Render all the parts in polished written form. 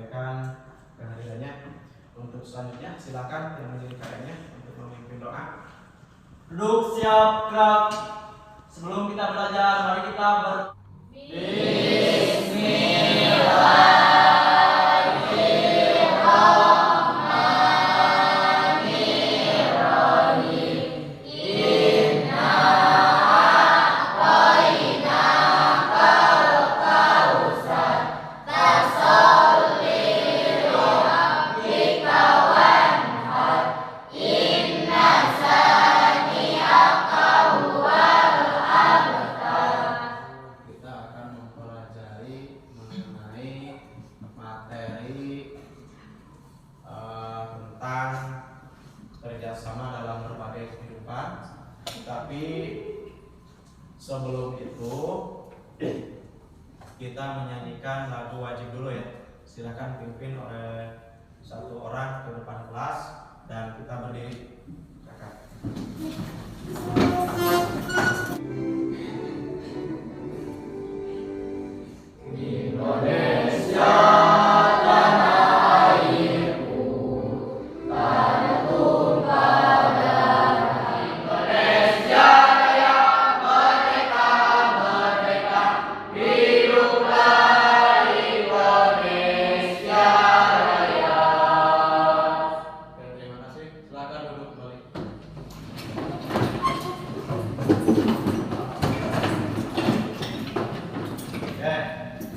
menyampaikan kehadirannya. Untuk selanjutnya silakan yang menjadi kakaknya untuk memimpin doa. Duduk siap gerak. Sebelum kita belajar, mari kita kerjasama dalam berbagai kehidupan. Tapi sebelum itu kita menyanyikan lagu wajib dulu ya. Silakan pimpin oleh satu orang ke depan kelas dan kita berdiri. Kakak. Indonesia.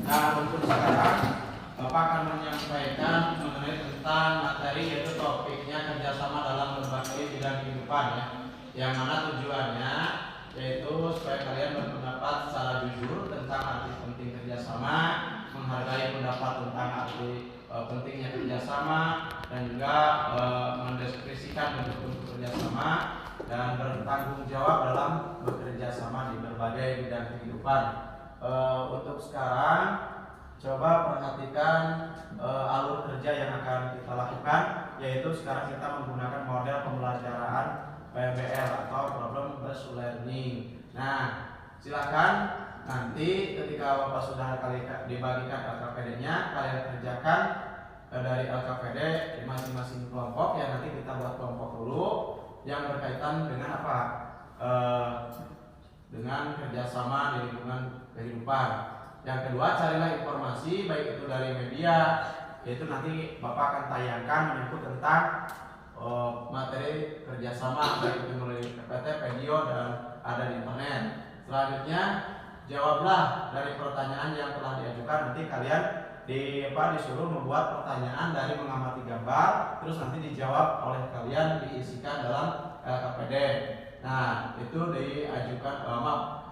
Nah, untuk sekarang Bapak akan menyampaikan mengenai tentang materi, yaitu topiknya kerjasama dalam berbagai bidang kehidupan ya. Yang mana tujuannya yaitu supaya kalian berpendapat secara jujur tentang arti penting kerjasama, menghargai pendapat tentang arti pentingnya kerjasama, dan juga mendeskripsikan bentuk-bentuk kerjasama dan bertanggung jawab dalam bekerja sama di berbagai bidang kehidupan. Untuk sekarang coba perhatikan alur kerja yang akan kita lakukan, yaitu sekarang kita menggunakan model pembelajaran PBL atau Problem Based Learning. Nah, silakan nanti ketika Bapak sudah dibagikan LKPD-nya, kalian kerjakan dari LKPD di masing-masing kelompok ya. Nanti kita buat kelompok dulu yang berkaitan dengan apa? Dengan kerjasama di lingkungan kehidupan. Yang kedua, carilah informasi baik itu dari media, yaitu nanti Bapak akan tayangkan menyangkut tentang materi kerjasama baik itu melalui PPT, video, dan ada di internet. Selanjutnya, jawablah dari pertanyaan yang telah diajukan. Nanti kalian disuruh membuat pertanyaan dari mengamati gambar, terus nanti dijawab oleh kalian, diisikan dalam LKPD. Nah, itu diajukan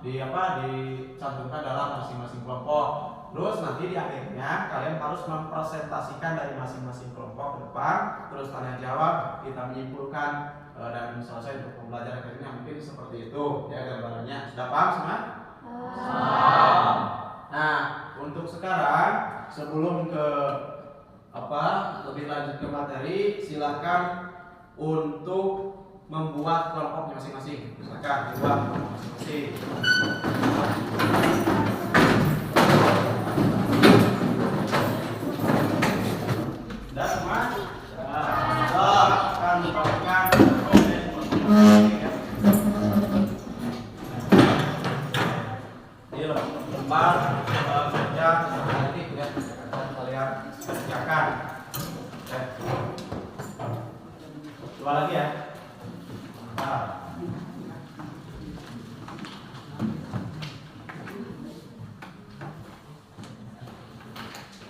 dicantumkan dalam masing-masing kelompok. Terus nanti di akhirnya kalian harus mempresentasikan dari masing-masing kelompok ke depan, terus tanya jawab, kita menyimpulkan dan selesai untuk pembelajaran kali ini. Mungkin seperti itu ya gambarannya. Sudah paham semua? Nah, untuk sekarang sebelum ke lebih lanjut ke materi, silakan untuk membuat kelompoknya masing-masing. Silakan dibuat kelompok masing-masing. Sudah semua? Sudah. Akan dibagikan di lembar kerja nanti ya akan kalian kerjakan. Coba lagi ya.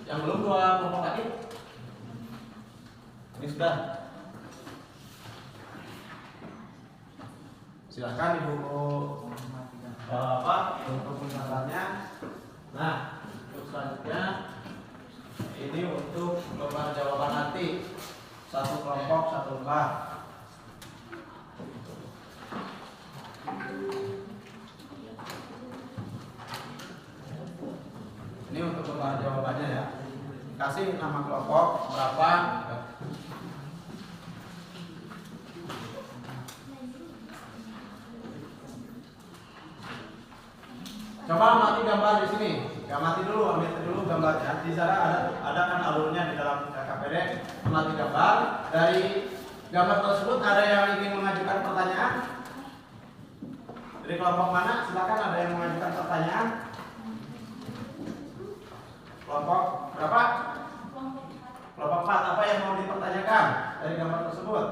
Yang belum dua kelompok lagi. Ini sudah. Silakan Ibu untuk penjelasannya. Nah, untuk selanjutnya ini untuk lembar jawaban nanti. Satu kelompok satu lembar. Ini untuk lembar jawabannya ya. Kasih nama kelompok berapa. Coba amati gambar di sini. Amati dulu, ambil dulu gambarnya. Di sana ada kan alurnya di dalam KPD amati gambar. Dari gambar tersebut ada yang ingin mengajukan pertanyaan? Dari kelompok mana? Silakan, ada yang mengajukan pertanyaan. Kelompok berapa? Kelompok 4. Apa yang mau dipertanyakan dari gambar tersebut?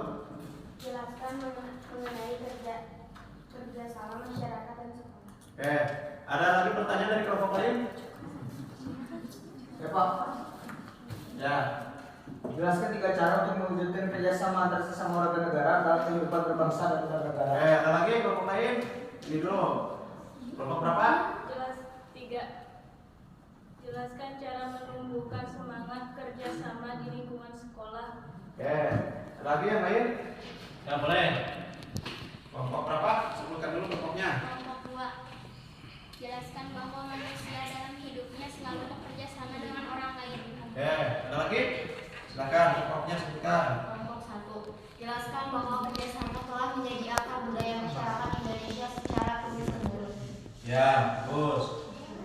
Jelaskan mengenai kerjasama masyarakat dan sekolah. Oke, ada lagi pertanyaan dari kelompok lain? Ya Pak. Ya. Jelaskan 3 cara untuk mewujudkan kerjasama antar sesama warga negara dalam kehidupan berbangsa dan bernegara. Oke, ada lagi kelompok lain? Ini dulu. Kelompok berapa? Jelas 3. Jelaskan cara menumbuhkan semangat kerjasama di lingkungan sekolah. Oke, ada lagi yang lain? Ya boleh. Kelompok berapa? Sebutkan dulu kelompoknya. Kelompok 2. Jelaskan bahwa manusia dalam hidupnya selalu bekerja sama dengan orang lain. Oke, ada lagi? Silakan kelompoknya sebutkan. Kelompok 1. Jelaskan bahwa kerjasama telah menjadi akar budaya masyarakat Indonesia secara terus-menerus. Ya, bagus.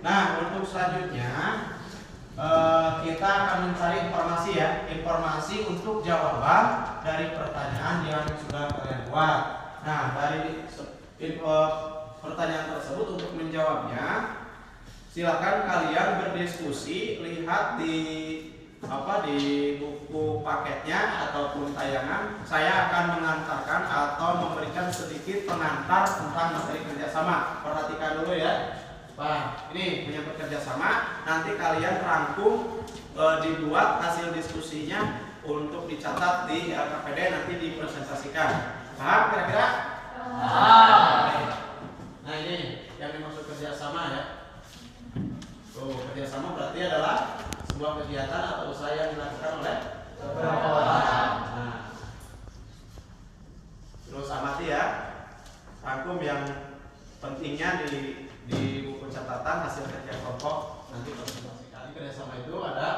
Nah, untuk selanjutnya kita akan mencari informasi ya, informasi untuk jawaban dari pertanyaan yang sudah kalian buat. Nah, dari pertanyaan tersebut untuk menjawabnya, silakan kalian berdiskusi, lihat di buku paketnya ataupun tayangan. Saya akan mengantarkan atau memberikan sedikit pengantar tentang materi kerjasama. Perhatikan dulu ya. Pak, ini menyangkut kerjasama. Nanti kalian rangkum, dibuat hasil diskusinya untuk dicatat di KPD, nanti dipresentasikan. Paham kira-kira? Paham. Nah, ini yang dimaksud kerjasama ya. Kerjasama berarti adalah sebuah kegiatan atau usaha yang dilakukan oleh beberapa orang. Nah, terus amati ya, rangkum yang pentingnya di buku catatan hasil kerja kelompok, nanti presentasikan. Kerjasama itu ada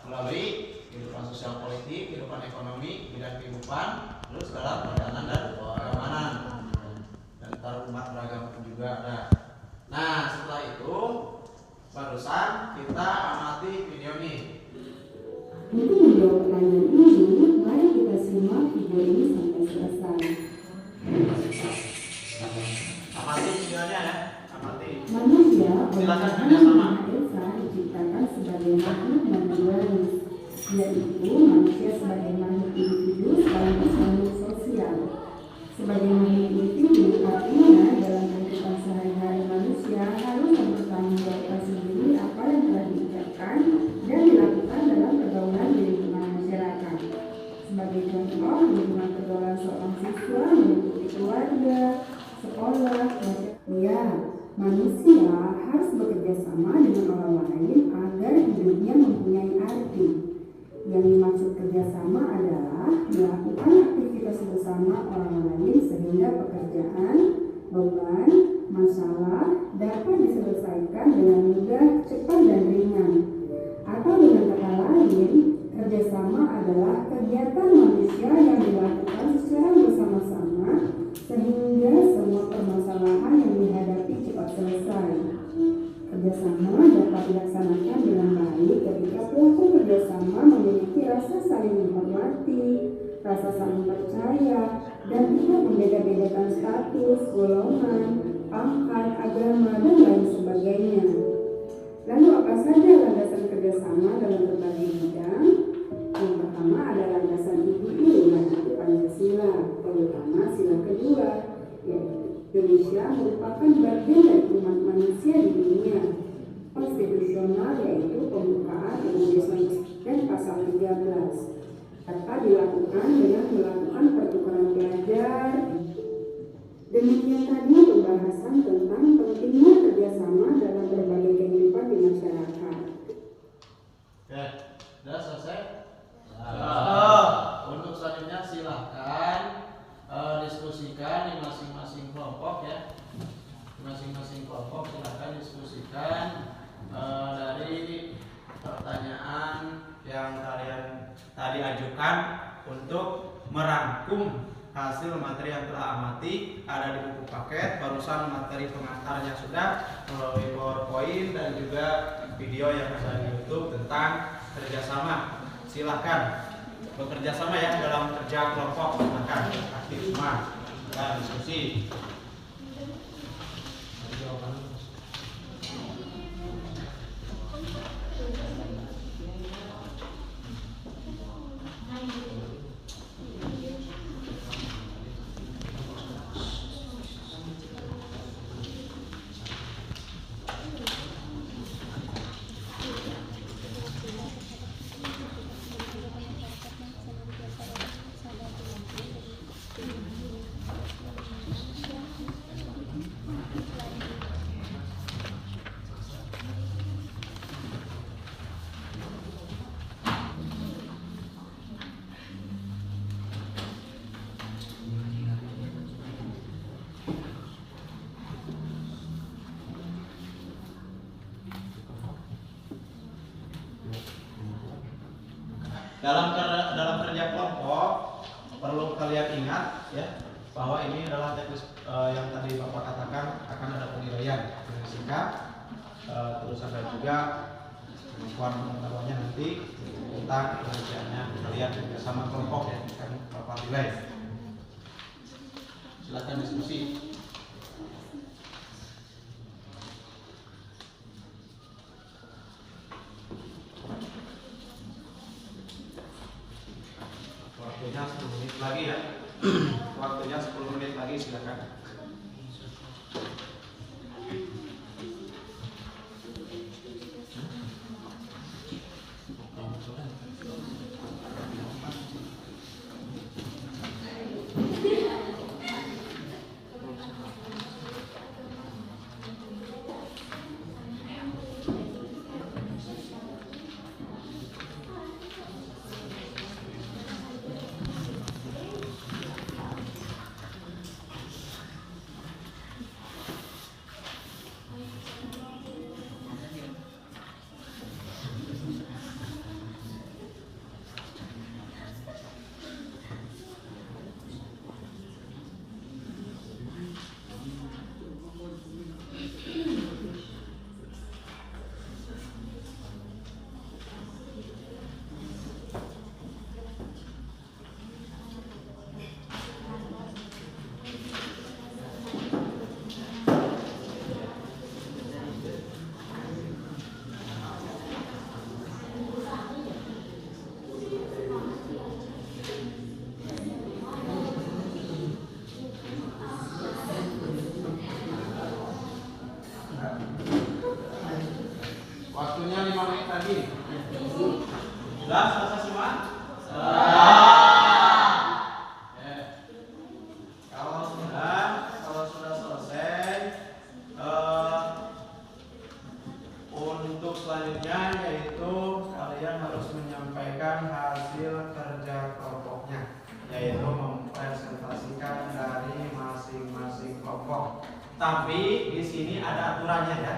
melalui kehidupan sosial politik, kehidupan ekonomi, bidang kehidupan, terus dalam perdagangan dan keamanan, dan antar umat beragama pun juga ada. Nah, setelah itu barusan kita amati video ini. Untuk menjawab pertanyaan ini, mari kita simak video ini sampai selesai. Amati videonya ya, amati. Manusia Silakan Tuhan kerjasama. Maha Esa diciptakan sebagai makhluk non dualis, yaitu manusia sebagai makhluk individu sekaligus makhluk sosial. Sebagai makhluk individu, artinya dalam kehidupan sehari-hari manusia harus mempertanggungjawabkan sendiri apa yang telah diucapkan dan dilakukan dalam pergaulan di lingkungan masyarakat. Sebagai contoh, lingkungan pergaulan seorang siswa meliputi keluarga, sekolah, ya, manusia harus bekerja sama dengan orang lain agar hidupnya mempunyai arti. Yang dimaksud kerjasama adalah melakukan aktivitas bersama orang lain sehingga pekerjaan, beban, masalah dapat diselesaikan dengan mudah, cepat, dan ringan. Atau dengan kata lain, kerjasama adalah kegiatan manusia yang dilakukan secara bersama-sama sehingga semua permasalahan yang dihadapi cepat selesai. Kerjasama dapat dilaksanakan dengan baik ketika pelaku kerjasama memiliki rasa saling menghormati, rasa saling percaya, dan tidak membeda-bedakan status, golongan, pangkat, agama, dan lain sebagainya. Lalu apa saja landasan kerjasama dalam berbagai bidang? Yang pertama ada landasan IPU, yaitu Pancasila, terutama sila kedua, yaitu Indonesia merupakan bagian dari umat manusia di dunia. Konstitusional, yaitu pembukaan Indonesia dan pasal 13, dapat dilakukan dengan melakukan pertukaran belajar. Demikian tadi pembahasan tentang pentingnya kerjasama dalam berbagai kehidupan di masyarakat. Oke, sudah selesai? Untuk selanjutnya silahkan diskusikan di masing-masing kelompok ya. Di masing-masing kelompok silahkan diskusikan dari pertanyaan yang kalian tadi ajukan untuk merangkum hasil materi yang telah amati. Ada di buku paket, barusan materi pengantarnya sudah melalui PowerPoint dan juga video yang ada di YouTube tentang kerjasama. Silahkan bekerja sama ya dalam kerja kelompok, silakan aktif semua dan diskusi. Dalam kerja kelompok perlu kalian ingat ya bahwa ini adalah teknis yang tadi Bapak katakan akan ada penilaian dengan singkat, terus ada juga pengakuan pengetahuannya nanti tentang pengerjaannya kalian bersama kelompok ya, akan Bapak nilai. Silakan diskusi. Waktunya 10 menit lagi ya. Waktunya 10 menit lagi, silakan. Waktunya 5 menit lagi. Jelas selesai semua? Kalau sudah selesai, untuk selanjutnya yaitu kalian harus menyampaikan hasil kerja kelompoknya, yaitu mempresentasikan dari masing-masing kelompok. Tapi di sini ada aturannya ya.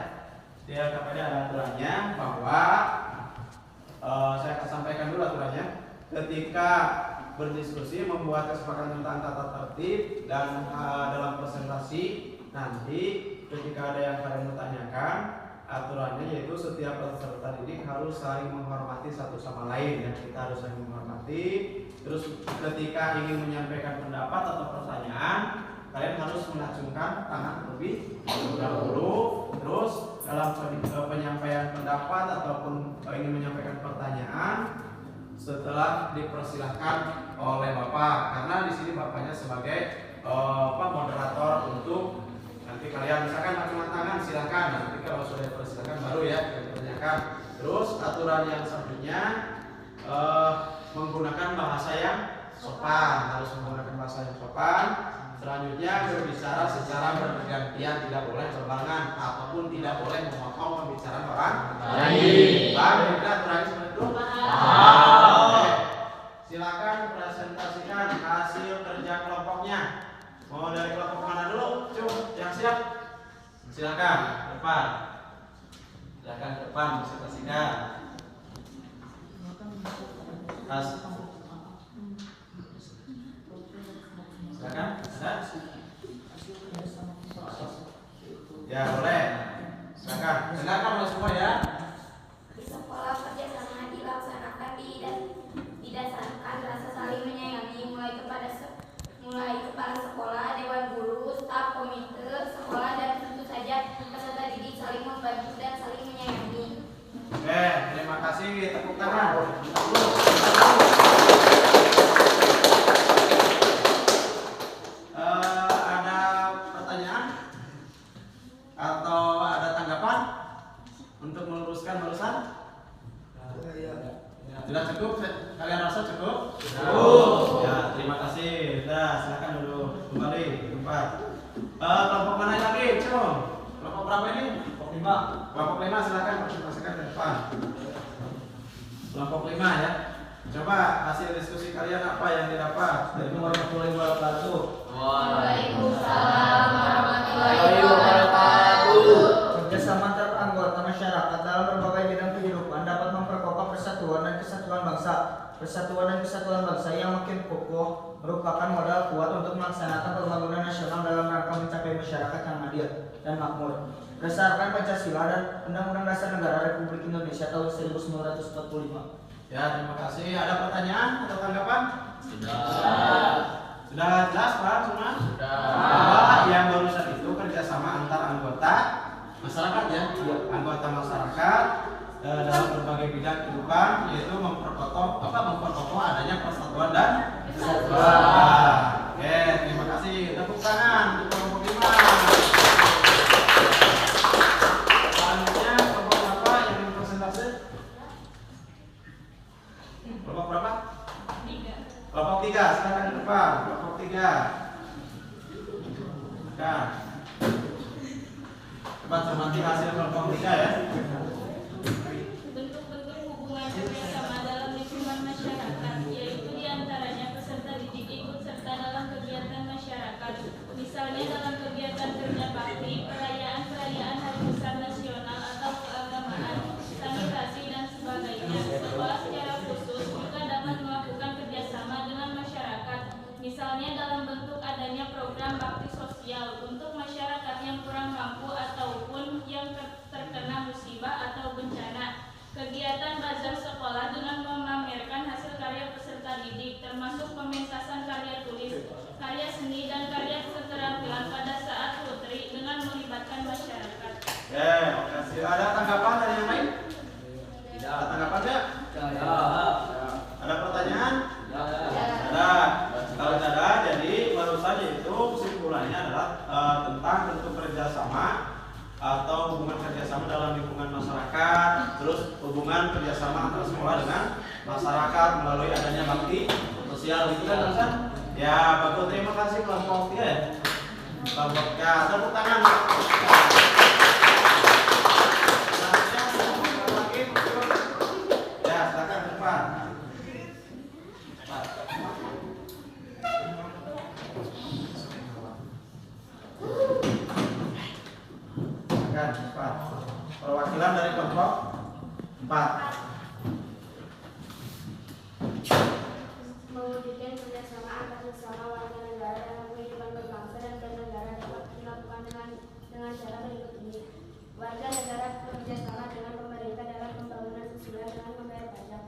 Kepada ada aturannya bahwa saya akan sampaikan dulu aturannya. Ketika berdiskusi membuat kesepakatan tentang tata tertib dan dalam presentasi nanti ketika ada yang kalian bertanyakan, aturannya yaitu setiap peserta didik harus saling menghormati satu sama lain ya. Kita harus saling menghormati. Terus ketika ingin menyampaikan pendapat atau pertanyaan, kalian harus mengacungkan tangan terlebih dahulu. Terus dalam penyampaian pendapat ataupun ingin menyampaikan pertanyaan setelah dipersilahkan oleh Bapak, karena di sini Bapaknya sebagai moderator untuk nanti kalian misalkan acungan tangan silahkan, nanti kalau sudah dipersilahkan baru ya ditanyakan. Terus aturan yang selanjutnya menggunakan bahasa yang sopan, harus menggunakan bahasa yang sopan. Selanjutnya berbicara secara bergantian, tidak boleh berbarengan ataupun tidak boleh memotong pembicaraan orang lain. Bang, tidak aturannya seperti itu? Oke. Silakan presentasikan hasil kerja kelompoknya. Mau dari kelompok mana dulu? Cuk, yang siap? Silakan depan. Silakan depan presentasikan. Silakan, ada? Ya boleh. Silakan. Dengarkan oleh semua ya. Di sekolah kerjasama dilaksanakan didasarkan Cukup? Kalian rasa cukup? Cukup. Ya, terima kasih. Sudah, silakan dulu kembali ke tempat. Kelompok mana lagi, Cung? Kelompok berapa ini? Kelompok 5. Kelompok 5 silakan presentasikan ke depan. Kelompok 5 ya. Coba hasil diskusi kalian apa yang didapat? Assalamualaikum warahmatullahi wabarakatuh. Waalaikumsalam warahmatullahi wabarakatuh. Kerjasama antar anggota masyarakat dalam berbagai bidang kehidupan dapat memperkokoh persatuan dan kesatuan bangsa. Persatuan dan kesatuan bangsa yang makin kokoh merupakan modal kuat untuk melaksanakan pembangunan nasional dalam rangka mencapai masyarakat yang adil dan makmur. Berdasarkan Pancasila dan Undang-Undang Dasar Negara Republik Indonesia tahun 1945. Ya, terima kasih. Ada pertanyaan atau tanggapan? Sudah. Sudah jelas Pak semua? Sudah. Bahwa yang barusan itu kerjasama antar anggota masyarakat ya, anggota masyarakat dalam berbagai bidang kehidupan, yaitu memperkokoh adanya persatuan dan kesatuan. Oke, terima kasih. Tepuk tangan untuk kelompok 5. Selanjutnya kelompok berapa yang presentasi? Kelompok berapa? 3. Kelompok 3, silakan ke depan. Kelompok 3. Nah, coba cermati hasil kelompok 3 ya. Bentuk-bentuk hubungan kerjasama dalam lingkungan masyarakat, yaitu diantaranya peserta didik ikut serta dalam kegiatan masyarakat, misalnya dalam kegiatan kerja bakti, perayaan-perayaan hari besar nasional atau keagamaan, sanitasi dan sebagainya. Sekolah secara khusus juga dapat melakukan kerjasama dengan masyarakat, misalnya dalam bentuk adanya program bakti sosial untuk masyarakat yang kurang mampu ataupun yang terkena musibah atau bencana. Kegiatan bazar sekolah dengan memamerkan hasil karya peserta didik, termasuk pementasan karya tulis, karya seni, dan karya keterampilan pada saat putri dengan melibatkan masyarakat. Oke, makasih. Ada tanggapan dari yang lain? Tidak. Ada tanggapan nggak? Ada pertanyaan? Ada. Kalau tidak ada, jadi baru saja itu kesimpulannya adalah tentang bentuk kerjasama atau hubungan kerjasama dalam lingkungan masyarakat, terus hubungan kerjasama antar sekolah dengan masyarakat melalui adanya bakti sosial gitu kan Ustaz? Ya, bagus, terima kasih kelompok 3 ya. Kelompok 3, tepuk tangan. Selanjutnya kelompok lagi, ya silakan ke depan. Silakan, perwakilan dari kelompok 4. Mewujudkan kerjasama antar sesama warga negara dalam kehidupan berbangsa dan bernegara dapat dilakukan dengan cara berikut ini. Warga negara bekerjasama dengan pemerintah dalam pembangunan sosial dengan membayar pajak,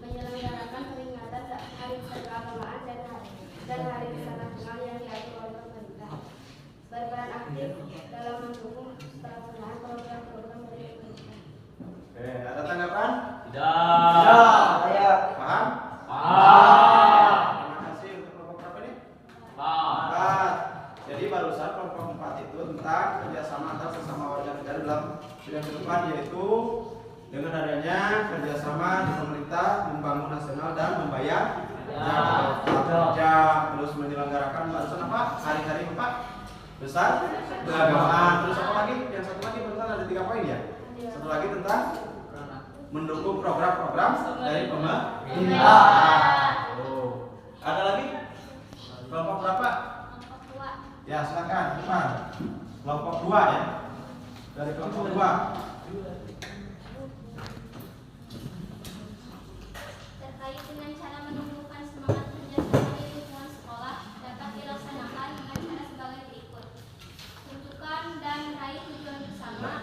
menyelenggarakan peringatan hari besar keagamaan dan hari besar nasional yang diatur oleh pemerintah, berperan aktif dalam mendukung pelaksanaan program-program dari pemerintah. Oke, ada tanggapan? Tidak. Saya Paham? Paham. Terima kasih untuk kelompok berapa nih? Paham. 4. Jadi barusan kelompok 4 itu tentang kerjasama antar sesama warga negara dalam bidang kehidupan, yaitu dengan adanya kerjasama di pemerintah membangun nasional dan membayar pajak, terus menyelenggarakan barusan apa? Hari-hari apa? Besar keagamaan. Terus apa lagi? Yang satu lagi tentang ada 3 poin ya. Satu lagi tentang mendukung program-program dari pemerintah. Oh. Ada lagi? Kelompok berapa? Ya, silakan depan. Kelompok 2 ya. Dari kelompok 2. Terkait dengan cara menumbuhkan semangat kerjasama di lingkungan sekolah dapat dilaksanakan dengan cara sebagai berikut. Tentukan dan raih tujuan bersama.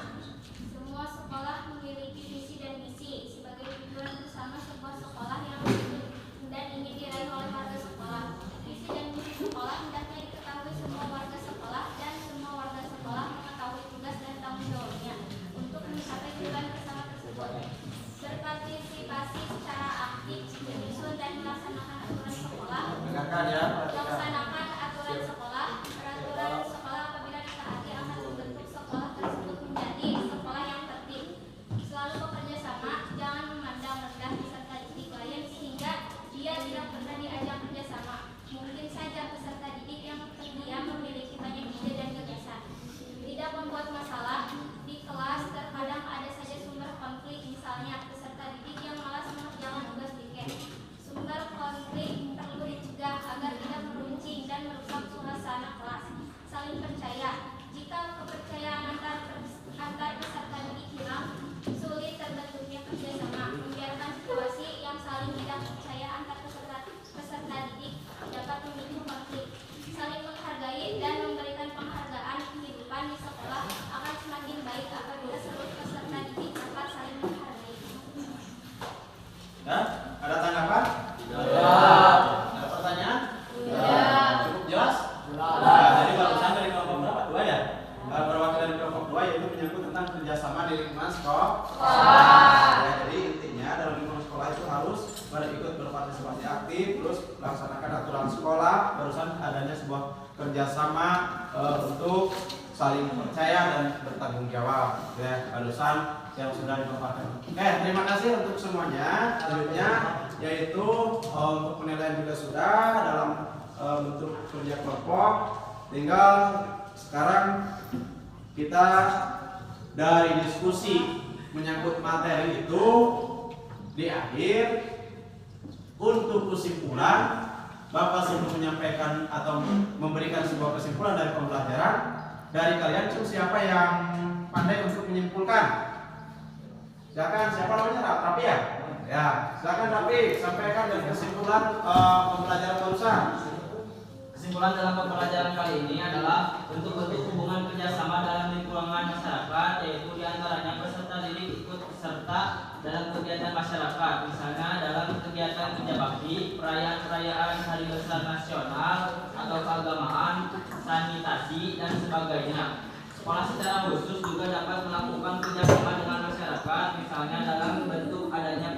Semua sekolah memiliki visi dan misi sebagai tujuan bersama sebuah sekolah yang dan ingin diraih oleh warga sekolah. Visi dan misi sekolah hendaknya diketahui semua warga sekolah dan semua warga sekolah mengetahui tugas dan tanggung jawabnya untuk ikut berpartisipasi aktif, terus melaksanakan aturan sekolah, barusan adanya sebuah kerjasama untuk saling percaya dan bertanggung jawab, ya barusan yang sudah dipaparkan. Terima kasih untuk semuanya. Selanjutnya yaitu untuk penilaian juga sudah dalam bentuk kerja kelompok. Tinggal sekarang kita dari diskusi menyangkut materi itu di akhir untuk kesimpulan, Bapak sebelum menyampaikan atau memberikan sebuah kesimpulan dari pembelajaran, dari kalian siapa yang pandai untuk menyimpulkan? Silakan, siapa namanya? Rapi ya? Ya, silakan Rapi, sampaikan dari kesimpulan pembelajaran barusan. Kesimpulan dalam pembelajaran kali ini adalah bentuk-bentuk hubungan kerjasama dalam lingkungan masyarakat, yaitu diantaranya peserta didik ikut serta dalam kegiatan masyarakat, misalnya dalam kegiatan kerja bakti, perayaan hari besar nasional atau keagamaan, sanitasi, dan sebagainya. Sekolah secara khusus juga dapat melakukan kerjasama dengan masyarakat, misalnya dalam bentuk adanya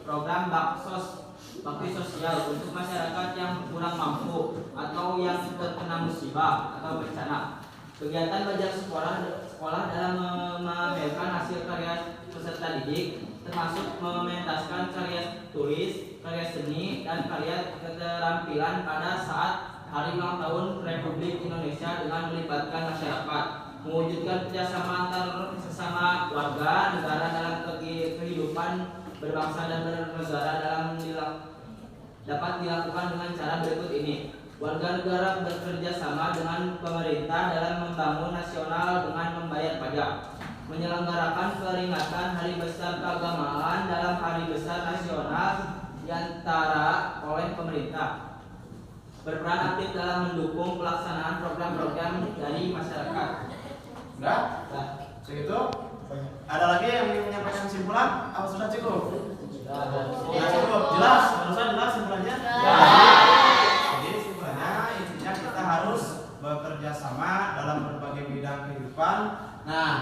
program bakti sosial untuk masyarakat yang kurang mampu atau yang terkena musibah atau bencana. Kegiatan belajar sekolah dalam memamerkan hasil karya peserta didik, termasuk mementaskan karya tulis, karya seni, dan karya keterampilan pada saat Hari Ulang Tahun Republik Indonesia dengan melibatkan masyarakat. Mewujudkan kerjasama antar sesama warga negara dalam kehidupan berbangsa dan bernegara dapat dilakukan dengan cara berikut ini. Warga negara bekerja sama dengan pemerintah dalam membangun nasional dengan membayar pajak, menyelenggarakan peringatan Hari Besar Keagamaan dalam Hari Besar Nasional diantara oleh pemerintah, berperan aktif dalam mendukung pelaksanaan program-program dari masyarakat. Sudah? Segitu? Ada lagi yang ingin menyampaikan kesimpulan? Apa sudah cukup? Sudah cukup. Jelas? Barusan jelas kesimpulannya? Jadi kesimpulannya intinya kita harus bekerja sama dalam berbagai bidang kehidupan. Nah,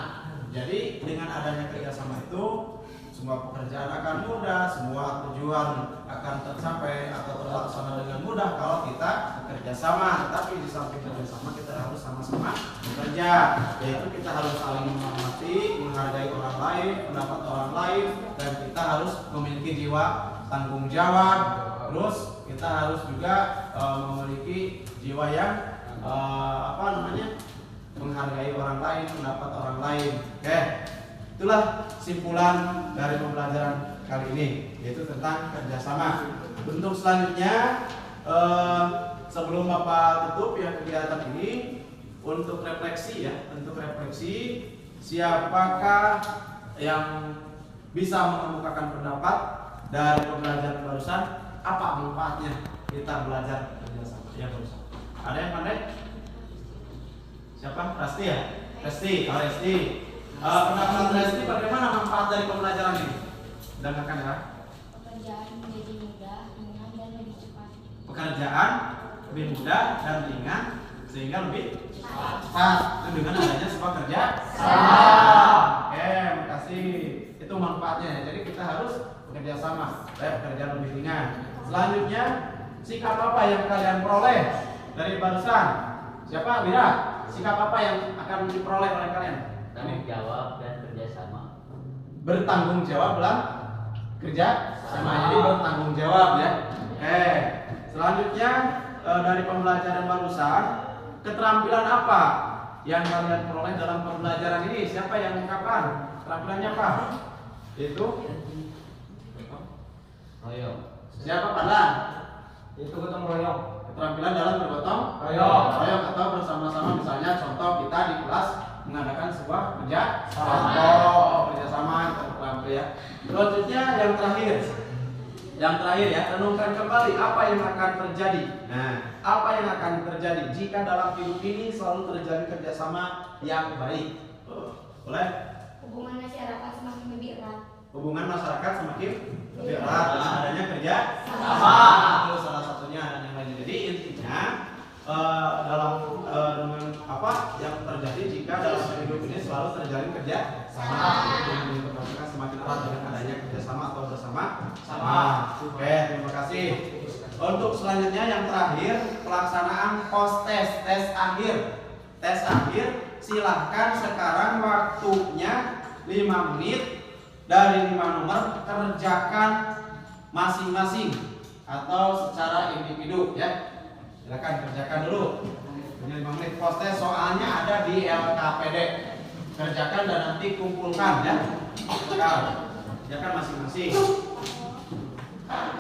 jadi dengan adanya kerjasama itu semua pekerjaan akan mudah, semua tujuan akan tercapai atau terlaksana dengan mudah kalau kita bekerja sama. Tapi di samping kerjasama kita harus sama-sama bekerja, yaitu kita harus saling menghormati, menghargai orang lain, pendapat orang lain, dan kita harus memiliki jiwa tanggung jawab. Terus kita harus juga memiliki jiwa yang menghargai orang lain, pendapat orang lain. Oke. Itulah kesimpulan dari pembelajaran kali ini, yaitu tentang kerjasama. Bentuk selanjutnya, sebelum Bapak tutup ya kegiatan ini, untuk refleksi ya, siapakah yang bisa mengemukakan pendapat dari pembelajaran barusan, apa manfaatnya kita belajar kerjasama ya barusan. Ada yang pandai? Siapa? Resti ya? Resti. Pendapat Resti, bagaimana manfaat dari pembelajaran ini? Dengarkan ya. Pekerjaan menjadi mudah, ringan, dan lebih cepat. Pekerjaan lebih mudah dan ringan sehingga lebih cepat. Itu dengan adanya sebuah kerja sama. Oke, makasih. Itu manfaatnya. Jadi kita harus bekerja sama supaya pekerjaan lebih ringan. Selanjutnya, sikap apa yang kalian peroleh dari barusan? Siapa? Wira. Sikap apa yang akan diperoleh oleh kalian? Tanggung jawab dan kerjasama. Bertanggung jawab dalam kerja sama. Jadi bertanggung jawab ya. Selanjutnya dari pembelajaran barusan, keterampilan apa yang kalian peroleh dalam pembelajaran ini? Siapa yang mengungkapkan keterampilannya apa? Itu Royong. siapa? Padlan. Itu gotong royong. Keterampilan dalam bergotong royong atau bersama-sama, misalnya contoh kita di kelas mengadakan sebuah kerjasama terkelompok ya. Selanjutnya yang terakhir ya, renungkan kembali apa yang akan terjadi. Nah, apa yang akan terjadi jika dalam hidup ini selalu terjadi kerjasama yang baik? Boleh? Hubungan masyarakat semakin lebih erat. Hubungan masyarakat semakin lebih erat dengan adanya kerja sama. Itu salah satunya dan yang lainnya. Jadi intinya dengan apa yang terjadi jika dalam hidup ini selalu terjadi kerja sama, semakin erat dengan adanya kerjasama atau bersama sama. Oke, terima terima kasih. Untuk selanjutnya yang terakhir, pelaksanaan post test, tes akhir. Tes akhir, silahkan sekarang waktunya 5 menit dari 5 nomor, kerjakan masing-masing atau secara individu ya. Silahkan kerjakan dulu. Punya 5 menit post test, soalnya ada di LKPD. Kerjakan dan nanti kumpulkan ya. Kerjakan masing-masing.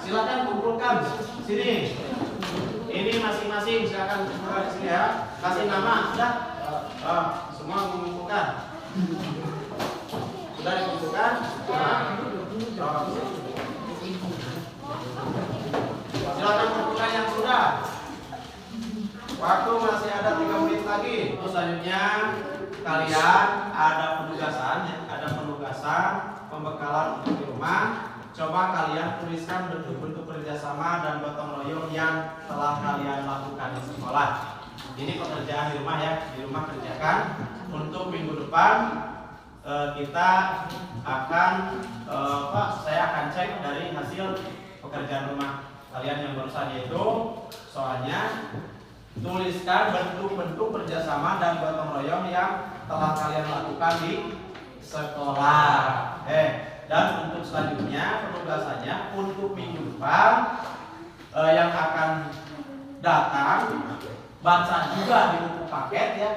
Silakan kumpulkan sini. Ini masing-masing silakan kumpulkan di sini ya. Kasih nama sudah. Semua mengumpulkan. Sudah dikumpulkan? Silakan kumpulkan yang sudah. Waktu masih ada 3 menit lagi. Terus selanjutnya kalian ada penugasan ya, ada penugasan pembekalan untuk di rumah. Coba kalian tuliskan bentuk-bentuk kerjasama dan gotong royong yang telah kalian lakukan di sekolah. Ini pekerjaan di rumah ya, di rumah kerjakan. Untuk minggu depan kita akan saya akan cek dari hasil pekerjaan rumah kalian yang barusan, yaitu soalnya tuliskan bentuk-bentuk kerjasama dan gotong royong yang telah kalian lakukan di sekolah. Dan untuk selanjutnya penugasannya untuk minggu depan yang akan datang, baca juga di buku paket ya,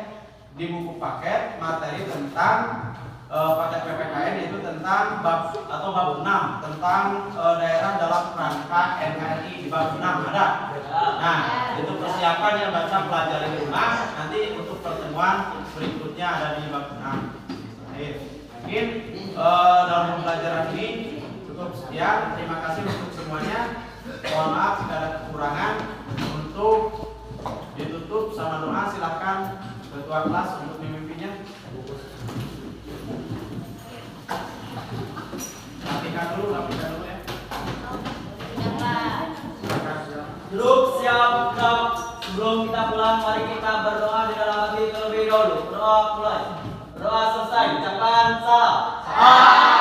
di buku paket materi tentang paket PPKN, itu tentang bab 6 tentang daerah dalam kerangka NKRI di bab 6 ada. Nah, itu persiapan yang baca pelajari di rumah, nanti untuk pertemuan berikutnya ada di bab 6. Mungkin dalam pembelajaran ini cukup sekian. Terima kasih untuk semuanya. Mohon maaf jika ada kekurangan. Untuk ditutup sama doa, silakan ketua kelas untuk memimpinnya. Rapikan dulu ya. Duduk siap. Sebelum kita pulang, mari kita berdoa di dalam hati terlebih dahulu. Berdoa mulai. Doa selesai, ucapkan salam.